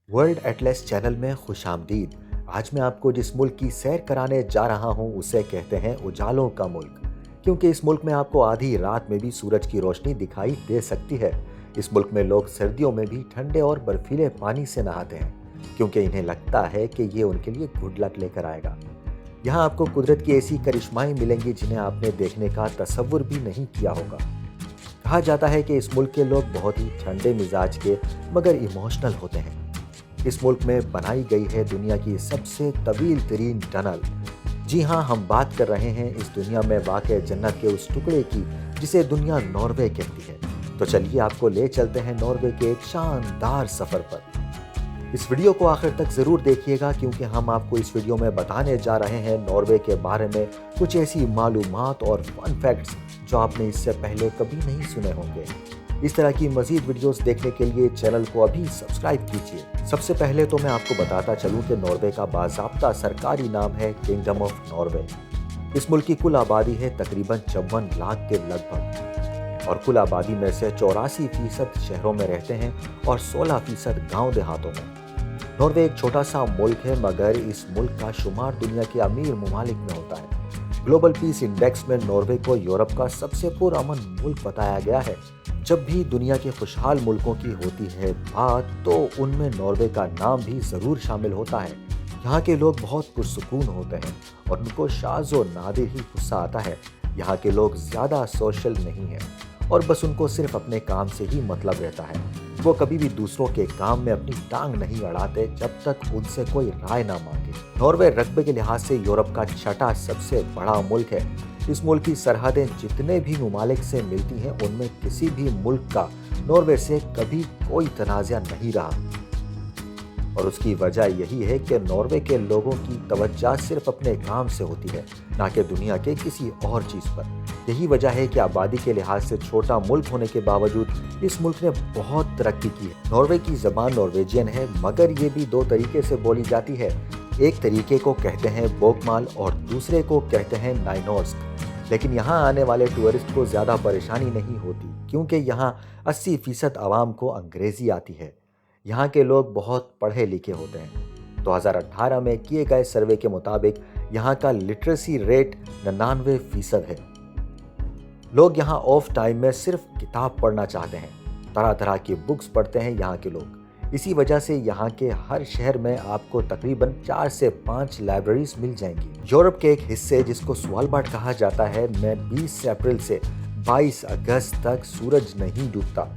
World Atlas channel में खुश आमदीद। आज मैं आपको जिस मुल्क की सैर कराने जा रहा हूँ उसे कहते हैं उजालों का मुल्क, क्योंकि इस मुल्क में आपको आधी रात में भी सूरज की रोशनी दिखाई दे सकती है। इस मुल्क में लोग सर्दियों में भी ठंडे और बर्फीले पानी से नहाते हैं, क्योंकि इन्हें लगता है कि ये उनके लिए गुड लक लेकर आएगा। यहाँ आपको कुदरत की ऐसी करिश्माएं मिलेंगी जिन्हें आपने देखने का तसव्वुर भी नहीं किया होगा। कहा जाता है कि इस मुल्क के लोग बहुत ही ठंडे मिजाज के मगर इमोशनल होते हैं। इस मुल्क में बनाई गई है दुनिया की सबसे तवील तरीन टनल। जी हाँ, हम बात कर रहे हैं इस दुनिया में वाक़ जन्नत के उस टुकड़े की जिसे दुनिया नॉर्वे कहती है। तो चलिए आपको ले चलते हैं नॉर्वे के एक शानदार सफ़र पर। इस वीडियो को आखिर तक ज़रूर देखिएगा, क्योंकि हम आपको इस वीडियो में बताने जा रहे हैं नॉर्वे के बारे में कुछ ऐसी मालूमात और फन फैक्ट्स जो आपने इससे पहले कभी नहीं सुने होंगे। इस तरह की मज़ीद वीडियोस देखने के लिए चैनल को अभी सब्सक्राइब कीजिए। सबसे पहले तो मैं आपको बताता चलूं कि नॉर्वे का बाज़ाब्ता सरकारी नाम है किंगडम ऑफ नॉर्वे। इस मुल्क की कुल आबादी है तकरीबन 54 लाख के लगभग, और कुल आबादी में से 84% शहरों में रहते हैं और 16% गाँव देहातों में। नॉर्वे एक छोटा सा मुल्क है, मगर इस मुल्क का शुमार दुनिया के अमीर ममालिक में होता है। ग्लोबल पीस इंडेक्स में नॉर्वे को यूरोप का सबसे पुरअमन मुल्क बताया गया है। जब भी दुनिया के खुशहाल मुल्कों की होती है बात, तो उनमें नॉर्वे का नाम भी ज़रूर शामिल होता है। यहाँ के लोग बहुत पुरसुकून होते हैं और उनको शाज़ व नादिर ही गुस्सा आता है। यहाँ के लोग ज़्यादा सोशल नहीं हैं और बस उनको सिर्फ अपने काम से ही मतलब रहता है। वो कभी भी दूसरों के काम में अपनी टांग नहीं अड़ाते जब तक उनसे कोई राय ना मांगे। नॉर्वे रकबे के लिहाज से यूरोप का छठा सबसे बड़ा मुल्क है। इस मुल्क की सरहदें जितने भी ममालिक से मिलती हैं, उनमें किसी भी मुल्क का नॉर्वे से कभी कोई तनाज़ा नहीं रहा, और उसकी वजह यही है कि नॉर्वे के लोगों की तवज्जो सिर्फ अपने काम से होती है, ना कि दुनिया के किसी और चीज़ पर। यही वजह है कि आबादी के लिहाज से छोटा मुल्क होने के बावजूद इस मुल्क ने बहुत तरक्की की है। नॉर्वे की ज़बान नॉर्वेजियन है, मगर ये भी दो तरीके से बोली जाती है। एक तरीके को कहते हैं बोकमाल और दूसरे को कहते हैं नाइनोर्स्क। लेकिन यहाँ आने वाले टूरिस्ट को ज़्यादा परेशानी नहीं होती, क्योंकि यहाँ 80% आवाम को अंग्रेज़ी आती है। यहाँ के लोग बहुत पढ़े लिखे होते हैं। 2018 में किए गए सर्वे के मुताबिक यहाँ का लिटरेसी रेट 99% है। लोग यहाँ ऑफ टाइम में सिर्फ किताब पढ़ना चाहते हैं। तरह तरह की बुक्स पढ़ते हैं यहाँ के लोग। इसी वजह से यहाँ के हर शहर में आपको तकरीबन 4 से 5 लाइब्रेरीज मिल जाएंगी। यूरोप के एक हिस्से जिसको स्वालबार्ड कहा जाता है में 20 अप्रैल से 22 अगस्त तक सूरज नहीं डूबता,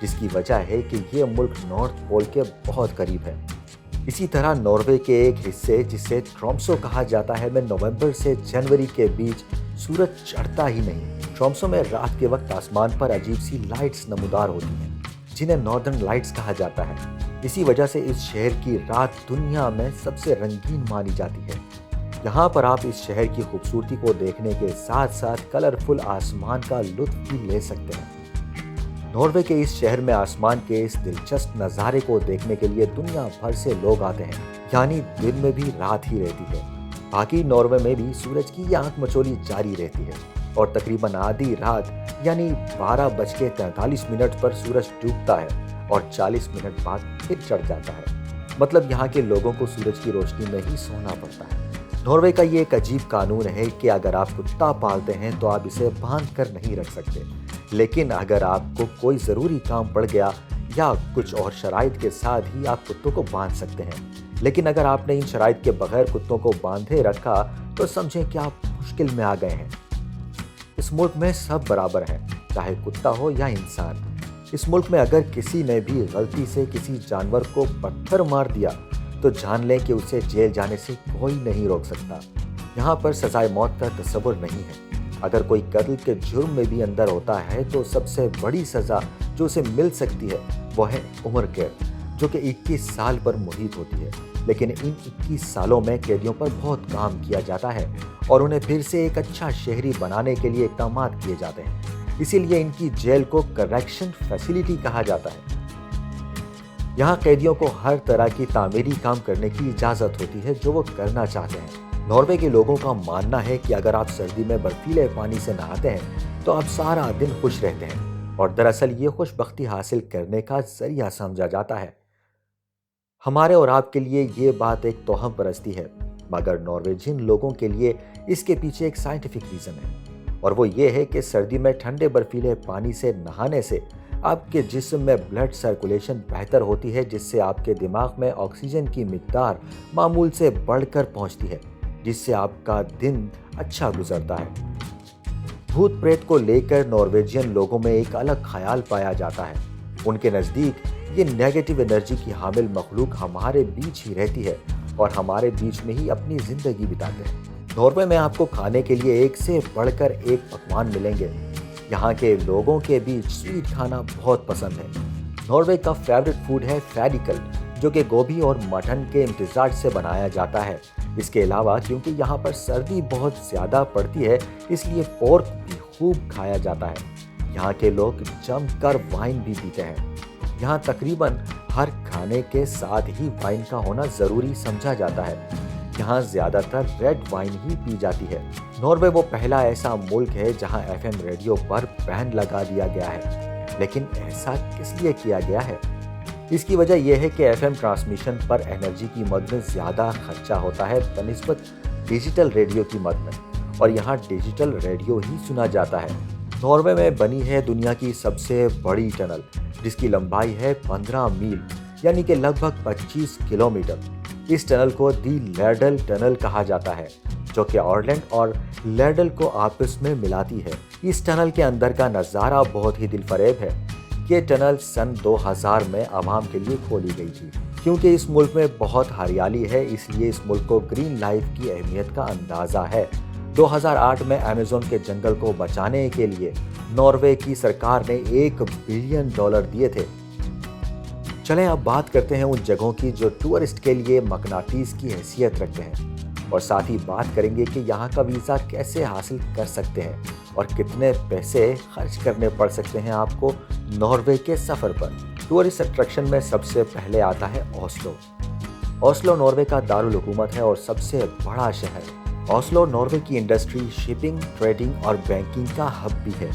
जिसकी वजह है कि ये मुल्क नॉर्थ पोल के बहुत करीब है। इसी तरह नॉर्वे के एक हिस्से जिसे ट्रोम्सो कहा जाता है में नवंबर से जनवरी के बीच सूरज चढ़ता ही नहीं। ट्रोम्सो में रात के वक्त आसमान पर अजीब सी लाइट्स नमूदार होती हैं, जिन्हें नॉर्दर्न लाइट्स कहा जाता है। इसी वजह से इस शहर की रात दुनिया में सबसे रंगीन मानी जाती है। यहाँ पर आप इस शहर की खूबसूरती को देखने के साथ साथ कलरफुल आसमान का लुत्फ भी ले सकते हैं। नॉर्वे के इस शहर में आसमान के इस दिलचस्प नज़ारे को देखने के लिए दुनिया भर से लोग आते हैं, यानी दिन में भी रात ही रहती है। बाकी नॉर्वे में भी सूरज की आंख मचोली जारी रहती है और तकरीबन आधी रात यानी 12:43 पर सूरज डूबता है और 40 मिनट बाद फिर चढ़ जाता है। मतलब यहाँ के लोगों को सूरज की रोशनी में ही सोना पड़ता है। नॉर्वे का ये एक अजीब कानून है कि अगर आप कुत्ता पालते हैं तो आप इसे बांध कर नहीं रख सकते, लेकिन अगर आपको कोई ज़रूरी काम पड़ गया या कुछ और शराइत के साथ ही आप कुत्तों को बांध सकते हैं। लेकिन अगर आपने इन शराइत के बगैर कुत्तों को बांधे रखा तो समझें कि आप मुश्किल में आ गए हैं। इस मुल्क में सब बराबर हैं, चाहे कुत्ता हो या इंसान। इस मुल्क में अगर किसी ने भी गलती से किसी जानवर को पत्थर मार दिया तो जान लें कि उसे जेल जाने से कोई नहीं रोक सकता। यहाँ पर सजाए मौत का तस्वुर नहीं है। अगर कोई कत्ल के जुर्म में भी अंदर होता है तो सबसे बड़ी सज़ा जो उसे मिल सकती है वो है उम्र कैद, जो कि 21 साल पर मुहित होती है। लेकिन इन 21 सालों में कैदियों पर बहुत काम किया जाता है और उन्हें फिर से एक अच्छा शहरी बनाने के लिए इक़दाम किए जाते हैं। इसीलिए इनकी जेल को करेक्शन फैसिलिटी कहा जाता है। यहाँ कैदियों को हर तरह की तामीरी काम करने की इजाज़त होती है जो वो करना चाहते हैं। नॉर्वे के लोगों का मानना है कि अगर आप सर्दी में बर्फीले पानी से नहाते हैं तो आप सारा दिन खुश रहते हैं, और दरअसल ये खुशबख्ती हासिल करने का जरिया समझा जाता है। हमारे और आपके लिए ये बात एक तोहम परस्ती है, मगर नॉर्वेजियन लोगों के लिए इसके पीछे एक साइंटिफिक रीज़न है, और वो ये है कि सर्दी में ठंडे बर्फीले पानी से नहाने से आपके जिस्म में ब्लड सर्कुलेशन बेहतर होती है, जिससे आपके दिमाग में ऑक्सीजन की मिकदार मामूल से बढ़कर पहुंचती है, जिससे आपका दिन अच्छा गुजरता है। भूत प्रेत को लेकर नॉर्वेजियन लोगों में एक अलग ख्याल पाया जाता है। उनके नज़दीक ये नेगेटिव एनर्जी की हामिल मखलूक हमारे बीच ही रहती है और हमारे बीच में ही अपनी ज़िंदगी बिताते हैं। नॉर्वे में आपको खाने के लिए एक से बढ़कर एक पकवान मिलेंगे। यहाँ के लोगों के बीच स्वीट खाना बहुत पसंद है। नॉर्वे का फेवरेट फूड है फैडिकल, जो कि गोभी और मटन के इम्तिजाज से बनाया जाता है। इसके अलावा क्योंकि यहाँ पर सर्दी बहुत ज़्यादा पड़ती है, इसलिए पोर्क भी खूब खाया जाता है। यहाँ के लोग जमकर वाइन भी पीते हैं। यहाँ तकरीबन हर खाने के साथ ही वाइन का होना ज़रूरी समझा जाता है। यहाँ ज़्यादातर रेड वाइन ही पी जाती है। नॉर्वे वो पहला ऐसा मुल्क है जहाँ एफएम रेडियो पर बैन लगा दिया गया है। लेकिन ऐसा किस लिए किया गया है? इसकी वजह यह है कि एफएम ट्रांसमिशन पर एनर्जी की मद में ज़्यादा खर्चा होता है बनिस्बत डिजिटल रेडियो की मद में, और यहाँ डिजिटल रेडियो ही सुना जाता है। नॉर्वे में बनी है दुनिया की सबसे बड़ी टनल, जिसकी लंबाई है 15 मील यानी कि लगभग 25 किलोमीटर। इस टनल को दी लैडल टनल कहा जाता है, जो कि ऑरलैंड और लैडल को आपस में मिलाती है। इस टनल के अंदर का नज़ारा बहुत ही दिलफरेब है। ये टनल सन 2000 में आवाम के लिए खोली गई थी। क्योंकि इस मुल्क में बहुत हरियाली है, इसलिए इस मुल्क को ग्रीन लाइफ की अहमियत का अंदाज़ा है। 2008 में अमेज़न के जंगल को बचाने के लिए नॉर्वे की सरकार ने $1 बिलियन दिए थे। चलें अब बात करते हैं उन जगहों की जो टूरिस्ट के लिए मकनातीस की हैसियत रखते हैं, और साथ ही बात करेंगे कि यहाँ का वीज़ा कैसे हासिल कर सकते हैं और कितने पैसे खर्च करने पड़ सकते हैं आपको नॉर्वे के सफ़र पर। टूरिस्ट अट्रैक्शन में सबसे पहले आता है ओस्लो। ओस्लो नॉर्वे का दारुल हुकूमत है और सबसे बड़ा शहर है। ओस्लो नॉर्वे की इंडस्ट्री, शिपिंग, ट्रेडिंग और बैंकिंग का हब भी है।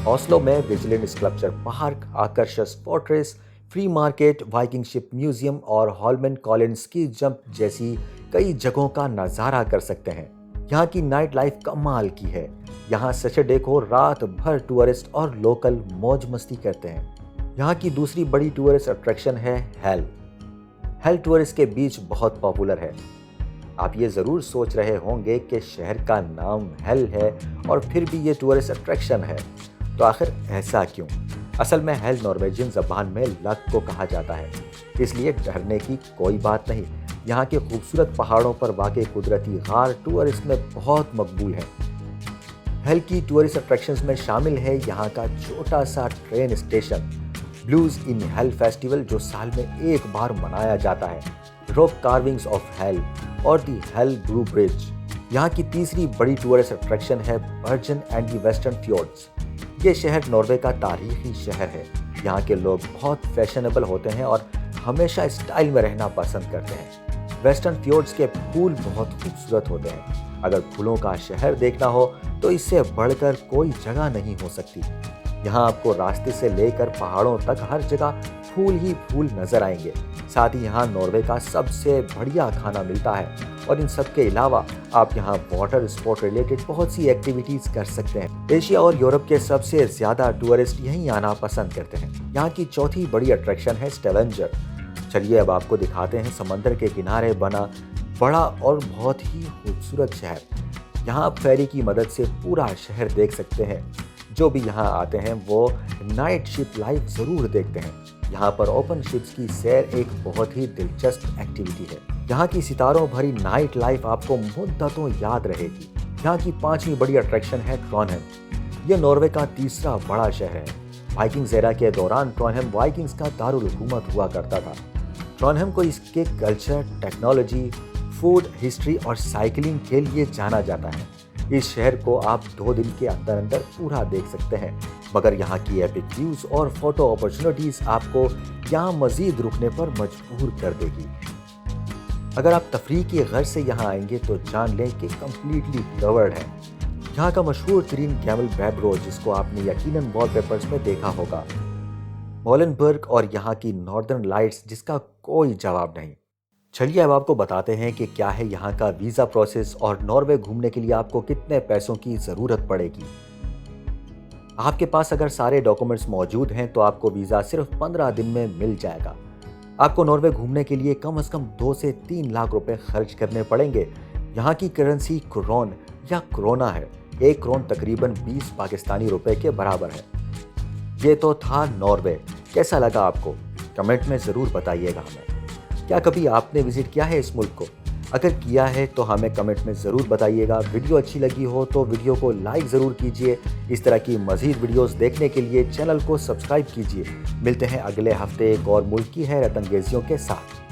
ओस्लो में विजिलेंट स्कल्पचर पार्क, आकर्षक fortress, free market, Viking ship museum और हॉलमैन कॉलिन स्की जंप जैसी कई जगहों का नज़ारा कर सकते हैं। यहाँ की नाइट लाइफ कमाल की है। यहाँ सैटरडे को रात भर टूरिस्ट और लोकल मौज मस्ती करते हैं। यहाँ की दूसरी बड़ी टूरिस्ट अट्रैक्शन है हेल। हेल टूरिस्ट के बीच बहुत पॉपुलर है। आप ये ज़रूर सोच रहे होंगे कि शहर का नाम हेल है और फिर भी ये टूरिस्ट अट्रैक्शन है, तो आखिर ऐसा क्यों? असल में हेल नॉर्वेजियन ज़बान में लक को कहा जाता है, इसलिए डरने की कोई बात नहीं। यहाँ के खूबसूरत पहाड़ों पर वाक़ई कुदरती गार टूरिस्ट में बहुत मकबूल है। हेल की टूरिस्ट अट्रैक्शंस में शामिल है यहाँ का छोटा सा train station, blues in hell festival जो साल में एक बार मनाया जाता है, रॉक कार्विंग्स ऑफ हेल और दी हेल ब्रू ब्रिज। यहाँ की तीसरी बड़ी टूरिस्ट अट्रैक्शन है बर्जन एंड दी वेस्टर्न फ्योर्ड्स। ये शहर नॉर्वे का तारीखी शहर है। यहाँ के लोग बहुत फैशनेबल होते हैं और हमेशा स्टाइल में रहना पसंद करते हैं। वेस्टर्न फ्योर्ड्स के फूल बहुत खूबसूरत होते हैं। अगर फूलों का शहर देखना हो तो इससे बढ़कर कोई जगह नहीं हो सकती। यहाँ आपको रास्ते से लेकर पहाड़ों तक हर जगह फूल ही फूल नजर आएंगे। साथ ही यहाँ नॉर्वे का सबसे बढ़िया खाना मिलता है, और इन सब के अलावा आप यहाँ वाटर स्पोर्ट रिलेटेड बहुत सी एक्टिविटीज कर सकते हैं। एशिया और यूरोप के सबसे ज्यादा टूरिस्ट यहीं आना पसंद करते हैं। यहाँ की चौथी बड़ी अट्रैक्शन है स्टेवेंजर। चलिए अब आपको दिखाते हैं समंदर के किनारे बना बड़ा और बहुत ही खूबसूरत शहर। यहाँ आप फेरी की मदद से पूरा शहर देख सकते हैं। जो भी यहाँ आते हैं वो नाइट शिप लाइफ ज़रूर देखते हैं। यहाँ पर ओपन शिप्स की सैर एक बहुत ही दिलचस्प एक्टिविटी है। यहाँ की सितारों भरी नाइट लाइफ आपको मुद्दतों याद रहेगी। यहाँ की पांचवी बड़ी अट्रैक्शन है ट्रॉनहेम। ये नॉर्वे का तीसरा बड़ा शहर है। वाइकिंग्स एरा के दौरान ट्रॉनहेम वाइकिंग्स का दारुल हुकूमत हुआ करता था। ट्रॉनहेम को इसके कल्चर, टेक्नोलॉजी, फूड, हिस्ट्री और साइकिलिंग के लिए जाना जाता है। इस शहर को आप 2 दिन के अंदर अंदर पूरा देख सकते हैं, मगर यहाँ की एपिक व्यूज और फोटो अपॉर्चुनिटीज आपको यहाँ मजीद रुकने पर मजबूर कर देगी। अगर आप तफरीह की गर्ज से यहाँ आएंगे तो जान लें कि कम्प्लीटली कवर्ड है। यहाँ का मशहूर तरीन कैमल बैब रोड, जिसको आपने यकीनन वॉलपेपर्स में देखा होगा। मोलेनबर्ग और यहाँ की नॉर्दर्न लाइट्स जिसका कोई जवाब नहीं। चलिए अब आपको बताते हैं कि क्या है यहाँ का वीज़ा प्रोसेस और नॉर्वे घूमने के लिए आपको कितने पैसों की ज़रूरत पड़ेगी। आपके पास अगर सारे डॉक्यूमेंट्स मौजूद हैं तो आपको वीज़ा सिर्फ 15 दिन में मिल जाएगा। आपको नॉर्वे घूमने के लिए कम से कम 2 से 3 लाख रुपए खर्च करने पड़ेंगे। यहाँ की करेंसी क्रोन या क्रोना है। एक क्रोन तकरीबन 20 पाकिस्तानी रुपए के बराबर है। ये तो था नॉर्वे। कैसा लगा आपको? कमेंट में ज़रूर बताइएगा हमें। क्या कभी आपने विजिट किया है इस मुल्क को? अगर किया है तो हमें कमेंट में ज़रूर बताइएगा। वीडियो अच्छी लगी हो तो वीडियो को लाइक ज़रूर कीजिए। इस तरह की मज़ीद वीडियोस देखने के लिए चैनल को सब्सक्राइब कीजिए। मिलते हैं अगले हफ्ते एक और मुल्क की हैरत अंगेजियों के साथ।